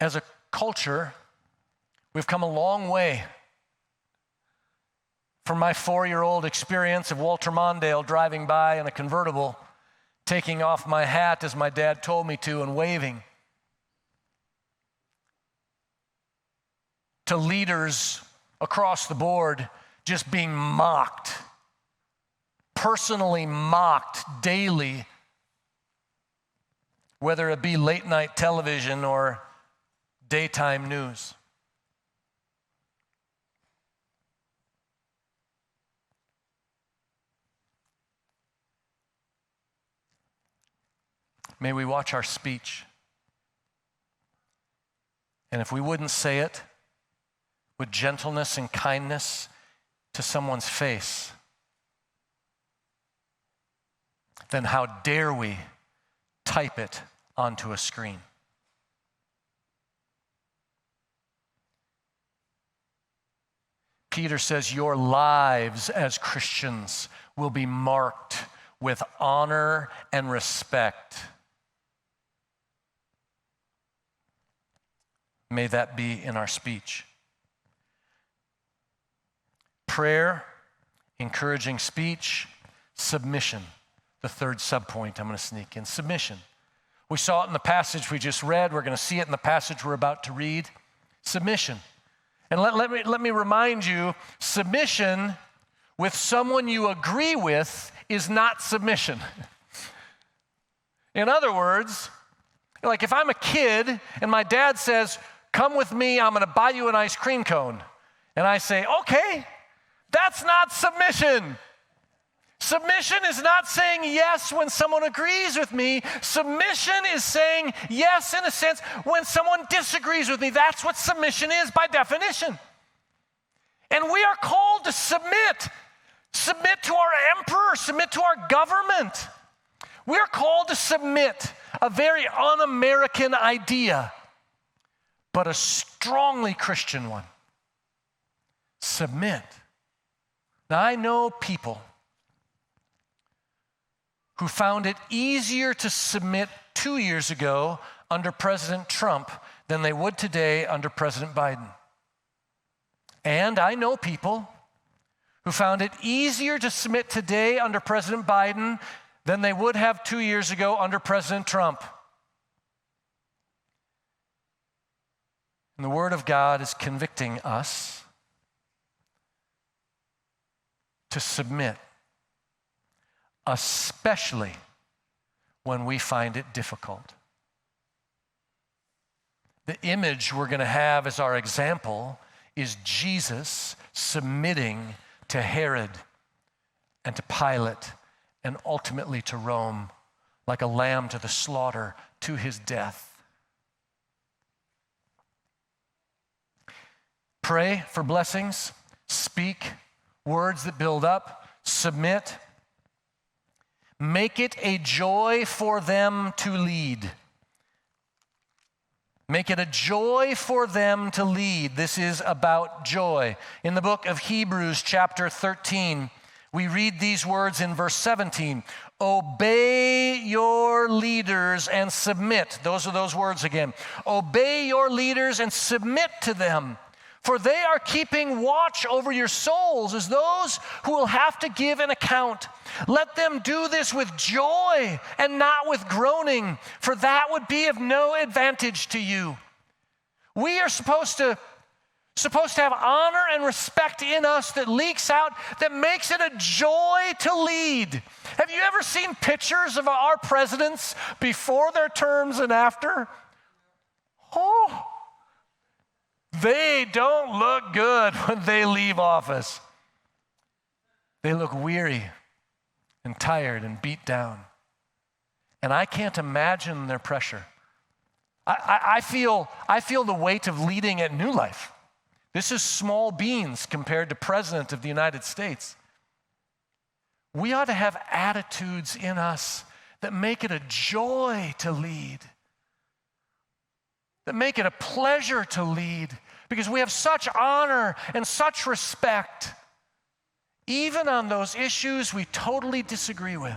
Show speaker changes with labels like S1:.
S1: As a culture, we've come a long way from my 4-year-old experience of Walter Mondale driving by in a convertible, taking off my hat as my dad told me to and waving, to leaders across the board just being mocked, personally mocked daily, whether it be late night television or daytime news. May we watch our speech. And if we wouldn't say it with gentleness and kindness to someone's face, then how dare we type it onto a screen? Peter says your lives as Christians will be marked with honor and respect. May that be in our speech. Prayer, encouraging speech, submission. The third subpoint I'm going to sneak in, submission. We saw it in the passage we just read. We're going to see it in the passage we're about to read. Submission. And let me remind you, submission with someone you agree with is not submission. In other words, like if I'm a kid and my dad says, come with me, I'm going to buy you an ice cream cone. And I say, okay, that's not submission. Submission is not saying yes when someone agrees with me. Submission is saying yes in a sense when someone disagrees with me. That's what submission is by definition. And we are called to submit. Submit to our emperor, submit to our government. We are called to submit, a very un-American idea, but a strongly Christian one. Submit. Now, I know people who found it easier to submit 2 years ago under President Trump than they would today under President Biden. And I know people who found it easier to submit today under President Biden than they would have 2 years ago under President Trump. And the Word of God is convicting us to submit, especially when we find it difficult. The image we're going to have as our example is Jesus submitting to Herod and to Pilate and ultimately to Rome like a lamb to the slaughter, to his death. Pray for blessings, speak words that build up, submit. Make it a joy for them to lead. Make it a joy for them to lead. This is about joy. In the book of Hebrews, chapter 13, we read these words in verse 17. Obey your leaders and submit. Those are those words again. Obey your leaders and submit to them, for they are keeping watch over your souls as those who will have to give an account. Let them do this with joy and not with groaning, for that would be of no advantage to you. We are supposed to have honor and respect in us that leaks out, that makes it a joy to lead. Have you ever seen pictures of our presidents before their terms and after? Oh, they don't look good when they leave office. They look weary and tired and beat down. And I can't imagine their pressure. I feel the weight of leading at New Life. This is small beans compared to President of the United States. We ought to have attitudes in us that make it a joy to lead, that make it a pleasure to lead, because we have such honor and such respect, even on those issues we totally disagree with.